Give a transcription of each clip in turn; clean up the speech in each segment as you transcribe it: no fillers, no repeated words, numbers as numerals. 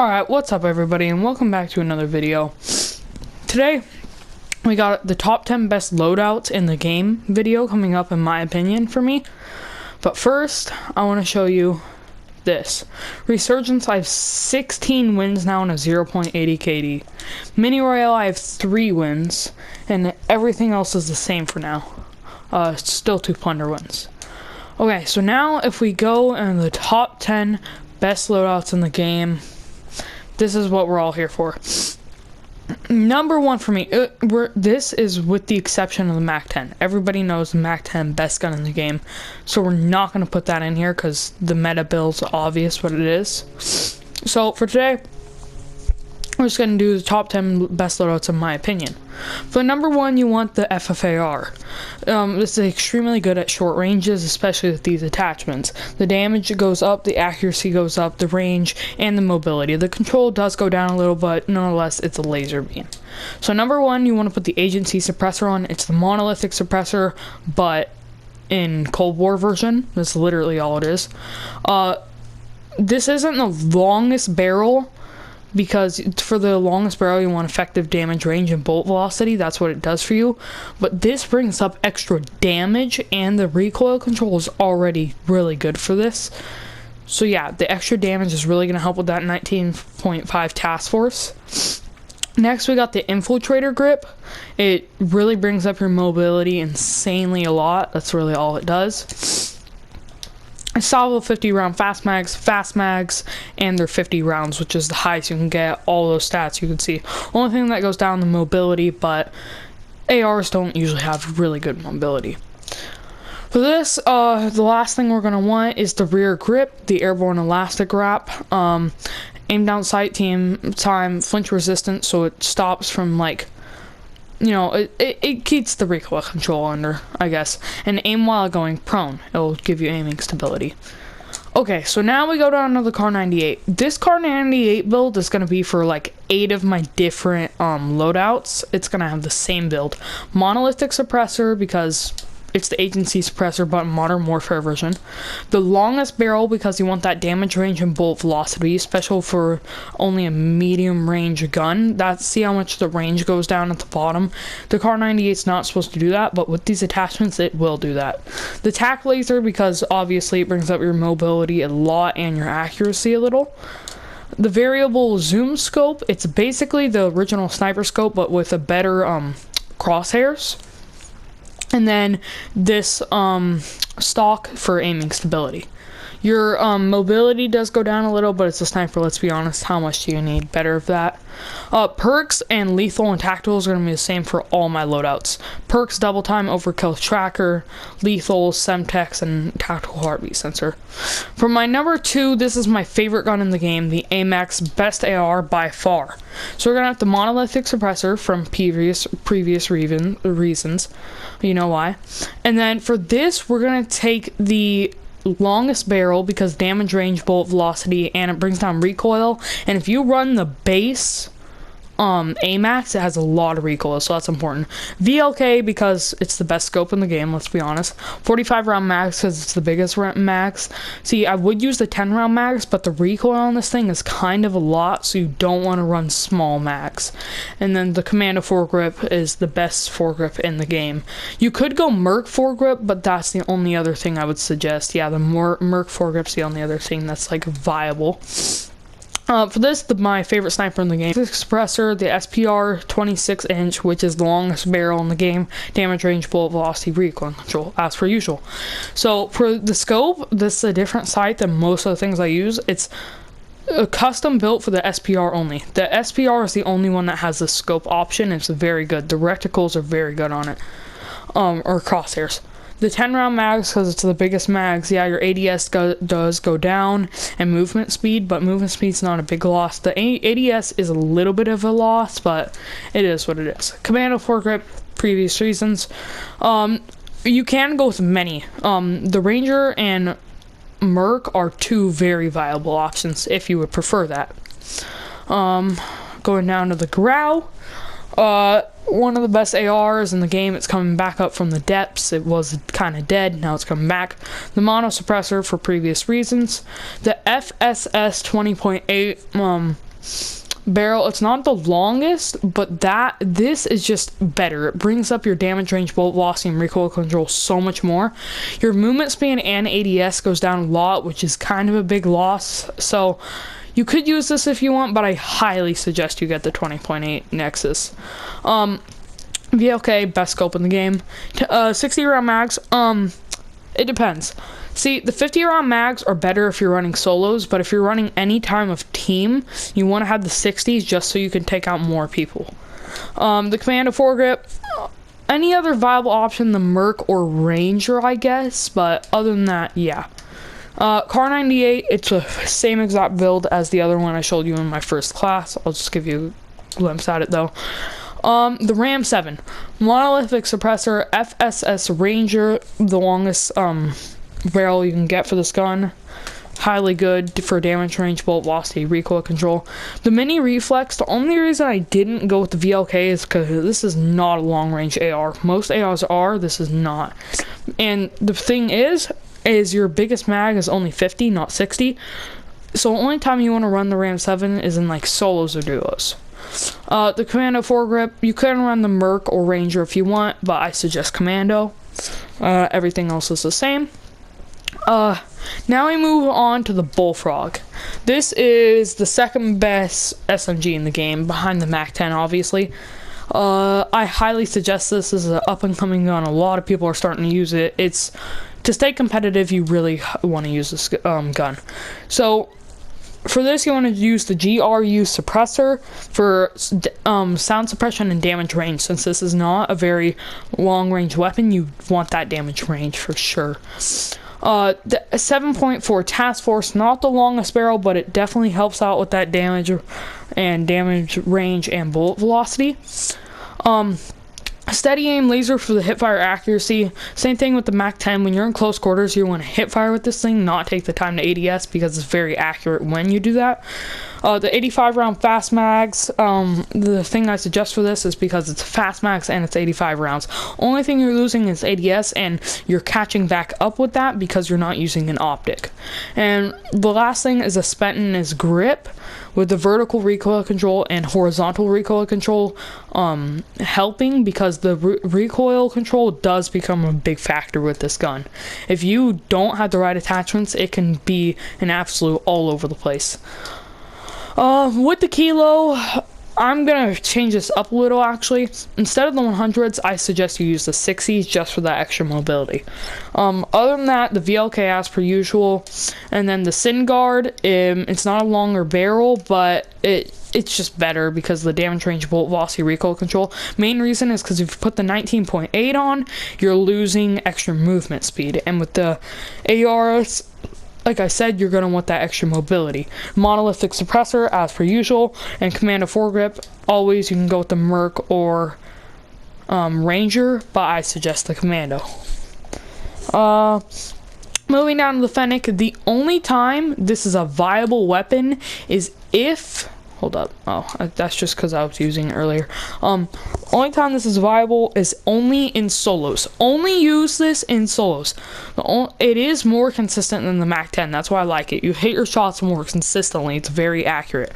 Alright, what's up everybody, and welcome back to another video. Today, we got the top 10 best loadouts in the game video coming up, in my opinion, for me. But first, I want to show you this. Resurgence, I have 16 wins now and a 0.80 KD. Mini Royale, I have 3 wins, and everything else is the same for now. Still 2 plunder wins. Okay, so now if we go in the top 10 best loadouts in the game, this is what we're all here for. Number 1 for me, this is with the exception of the MAC-10. Everybody knows the MAC-10 best gun in the game, so we're not going to put that in here because the meta build's obvious what it is. So for today, we're just going to do the top 10 best loadouts in my opinion. For number 1, you want the FFAR. This is extremely good at short ranges, especially with these attachments. The damage goes up, the accuracy goes up, the range, and the mobility. The control does go down a little, but nonetheless, it's a laser beam. So number 1, you want to put the Agency Suppressor on. It's the monolithic suppressor, but in Cold War version. That's literally all it is. This isn't the longest barrel, because for the longest barrel you want effective damage, range, and bolt velocity. That's what it does for you. But this brings up extra damage, and the recoil control is already really good for this. So yeah, the extra damage is really going to help with that 19.5 task force. Next, we got the Infiltrator Grip. It really brings up your mobility insanely a lot. That's really all it does. Salvo 50 round fast mags, and they're 50 rounds, which is the highest you can get. All those stats you can see. Only thing that goes down the mobility, but ARs don't usually have really good mobility. For this, the last thing we're going to want is the rear grip, the airborne elastic wrap. Aim down sight, time, flinch resistant, so it stops from, like, you know, it keeps the recoil control under, I guess. And aim while going prone. It'll give you aiming stability. Okay, so now we go down to the Kar 98. This Kar 98 build is going to be for like 8 of my different loadouts. It's going to have the same build. Monolithic suppressor, because it's the Agency Suppressor, but Modern Warfare version. The longest barrel, because you want that damage, range, and bolt velocity, special for only a medium range gun. See how much the range goes down at the bottom. The Kar 98 is not supposed to do that, but with these attachments, it will do that. The tac laser, because obviously it brings up your mobility a lot and your accuracy a little. The variable zoom scope, it's basically the original sniper scope, but with a better crosshairs. And then this stock for aiming stability. Your mobility does go down a little, but it's a sniper, let's be honest. How much do you need? Better of that. Perks and lethal and tacticals are going to be the same for all my loadouts. Perks, double time, overkill tracker, lethal, semtex, and tactical heartbeat sensor. For my number 2, this is my favorite gun in the game, the AMAX best AR by far. So we're going to have the monolithic suppressor from previous reasons. You know why. And then for this, we're going to take the longest barrel, because damage, range, bolt velocity, and it brings down recoil. And if you run the base AMAX, it has a lot of recoil, so that's important. VLK, because it's the best scope in the game, let's be honest. 45 round mags, because it's the biggest mags. See, I would use the 10 round mags, but the recoil on this thing is kind of a lot, so you don't want to run small mags. And then the Commando foregrip is the best foregrip in the game. You could go Merc foregrip, but that's the only other thing I would suggest. Yeah, the Merc foregrip's the only other thing that's like viable. For this, my favorite sniper in the game, the Suppressor, the SPR 26-inch, which is the longest barrel in the game, damage, range, bullet velocity, recoil control, as per usual. So for the scope, this is a different sight than most of the things I use. It's a custom built for the SPR only. The SPR is the only one that has the scope option. It's very good. The reticles are very good on it, or crosshairs. The 10 round mags, because it's the biggest mags, yeah, your ADS does go down, and movement speed, but movement speed's not a big loss. The ADS is a little bit of a loss, but it is what it is. Commando foregrip, previous reasons. You can go with many. The Ranger and Merc are 2 very viable options, if you would prefer that. Going down to the Grau. One of the best ARs in the game. It's coming back up from the depths. It was kind of dead. Now it's coming back. The mono suppressor for previous reasons. The FSS 20.8 barrel. It's not the longest, but this is just better. It brings up your damage range, bolt velocity, and recoil control so much more. Your movement speed and ADS goes down a lot, which is kind of a big loss. So you could use this if you want, but I highly suggest you get the 20.8 Nexus. VLK, best scope in the game. 60 round mags. It depends. See, the 50 round mags are better if you're running solos, but if you're running any time of team, you want to have the 60s just so you can take out more people. The Commando foregrip, any other viable option, the Merc or Ranger, I guess, but other than that, yeah. Car 98, it's the same exact build as the other one I showed you in my first class. I'll just give you a glimpse at it though. The Ram 7, monolithic suppressor, FSS Ranger, the longest barrel you can get for this gun. Highly good for damage range, bolt velocity, recoil control. The mini reflex, the only reason I didn't go with the VLK is because this is not a long range AR. Most ARs are, this is not. And the thing is your biggest mag is only 50, not 60. So the only time you want to run the Ram 7 is in like solos or duos. The Commando foregrip, you can run the Merc or Ranger if you want, but I suggest Commando. Everything else is the same. Now we move on to the Bullfrog. This is the second best SMG in the game, behind the MAC-10 obviously. I highly suggest this. This is an up and coming gun. A lot of people are starting to use it. It's to stay competitive, you really want to use this gun. So for this, you want to use the GRU suppressor for sound suppression and damage range. Since this is not a very long range weapon, you want that damage range for sure. The 7.4 Task Force, not the longest barrel, but it definitely helps out with that damage range and bullet velocity. Steady aim laser for the hipfire accuracy. Same thing with the MAC-10. When you're in close quarters, you want to hipfire with this thing, not take the time to ADS, because it's very accurate when you do that. The 85 round fast mags, the thing I suggest for this is because it's fast mags and it's 85 rounds. Only thing you're losing is ADS, and you're catching back up with that because you're not using an optic. And the last thing is a Spentness grip with the vertical recoil control and horizontal recoil control helping, because the recoil control does become a big factor with this gun. If you don't have the right attachments, it can be an absolute all over the place. With the Kilo, I'm gonna change this up a little actually. Instead of the 100s, I suggest you use the 60s just for that extra mobility. Other than that, the VLK as per usual, and then the Sin Guard, it's not a longer barrel, but it's just better because the damage range, bolt velocity, recoil control. Main reason is because if you put the 19.8 on, you're losing extra movement speed, and with the ARs, like I said, you're going to want that extra mobility. Monolithic suppressor, as per usual, and Commando foregrip. Always, you can go with the Merc or Ranger, but I suggest the Commando. Moving down to the Fennec, the only time this is a viable weapon is if... Hold up. Oh, that's just because I was using it earlier. Only time this is viable is only in solos. Only use this in solos. It is more consistent than the MAC-10. That's why I like it. You hit your shots more consistently. It's very accurate.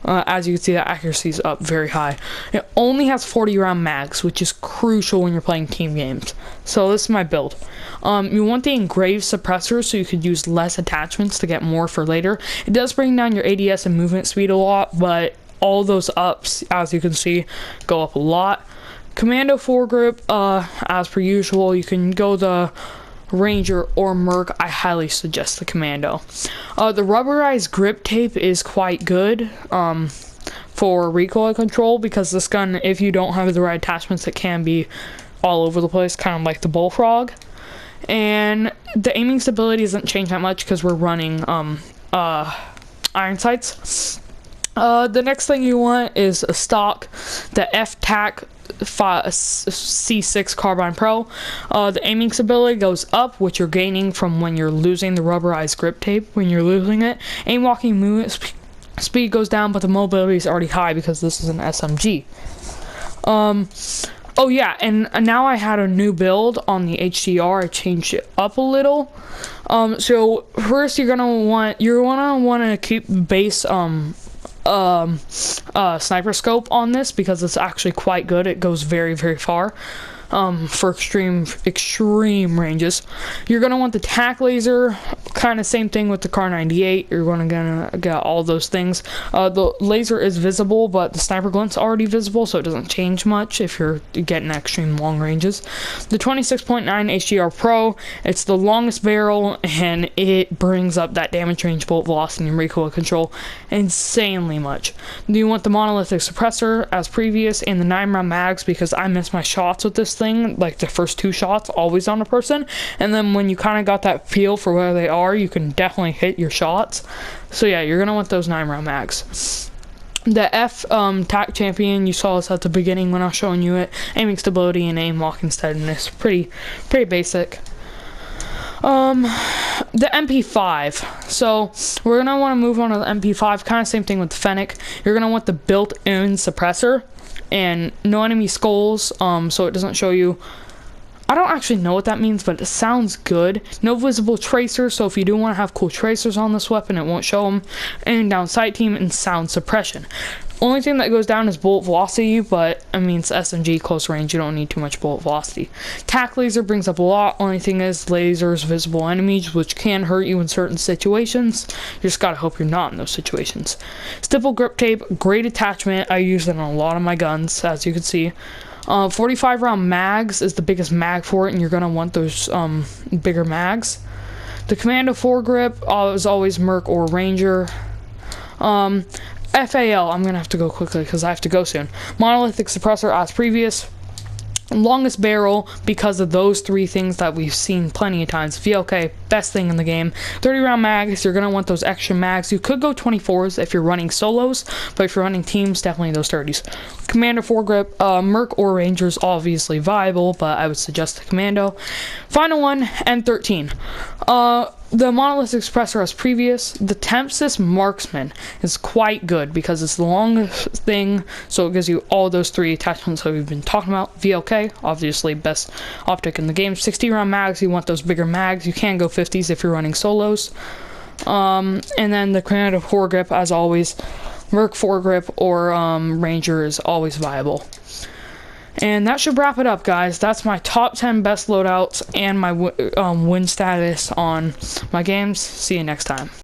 As you can see, the accuracy is up very high. It only has 40 round mags, which is crucial when you're playing team games. So this is my build. You want the engraved suppressor so you could use less attachments to get more for later. It does bring down your ADS and movement speed a lot, but all those ups, as you can see, go up a lot. Commando foregrip, as per usual, you can go the Ranger or Merc. I highly suggest the Commando. The rubberized grip tape is quite good for recoil control, because this gun, if you don't have the right attachments, it can be all over the place, kind of like the Bullfrog. And the aiming stability doesn't change that much because we're running iron sights. The next thing you want is a stock, the F-Tac C6 Carbine Pro. The aiming stability goes up, which you're gaining from when you're losing the rubberized grip tape. When you're losing it, aim walking movement speed goes down, but the mobility is already high because this is an SMG. Oh yeah, and now I had a new build on the HDR. I changed it up a little. So first you're gonna want to keep base sniper scope on this because it's actually quite good. It goes very, very far. For extreme ranges. You're gonna want the tack laser, kind of same thing with the Car 98. You're gonna get all those things. The laser is visible, but the sniper glint's already visible, so it doesn't change much if you're getting extreme long ranges. The 26.9 HDR Pro, it's the longest barrel, and it brings up that damage range, bolt velocity, and recoil control insanely much. You want the monolithic suppressor as previous, and the 9-round mags, because I miss my shots with this thing, like the first 2 shots always on a person, and then when you kind of got that feel for where they are, you can definitely hit your shots. So yeah, you're gonna want those 9-round mags. The F TAC champion, you saw this at the beginning when I was showing you it. Aiming stability and aim locking steadiness, pretty basic. The MP5. So we're gonna want to move on to the MP5. Kind of same thing with the Fennec. You're gonna want the built-in suppressor and no enemy skulls, so it doesn't show you. I don't actually know what that means, but it sounds good. No visible tracers, so if you do want to have cool tracers on this weapon, it won't show them. And down sight team and sound suppression. Only thing that goes down is bullet velocity, but I mean, it's SMG close range, you don't need too much bullet velocity. Tack laser brings up a lot. Only thing is lasers visible enemies, which can hurt you in certain situations. You just gotta hope you're not in those situations. Stipple grip tape, great attachment. I use it on a lot of my guns, as you can see. 45 round mags is the biggest mag for it, and you're gonna want those bigger mags. The Commando foregrip is always Merc or Ranger. FAL, I'm gonna have to go quickly because I have to go soon. Monolithic suppressor as previous. Longest barrel because of those 3 things that we've seen plenty of times. VLK, best thing in the game. 30 round mags, you're gonna want those extra mags. You could go 24s if you're running solos, but if you're running teams, definitely those 30s. Commander foregrip, Merc or Rangers, obviously viable, but I would suggest the Commando. Final one, M13. The monolithic suppressor as previous. The Tempsys Marksman is quite good because it's the longest thing, so it gives you all those 3 attachments that we've been talking about. VLK, obviously best optic in the game. 60 round mags, you want those bigger mags. You can go 50s if you're running solos. And then the Commando foregrip, as always. Merc foregrip or Ranger is always viable. And that should wrap it up, guys. That's my top 10 best loadouts and my win status on my games. See you next time.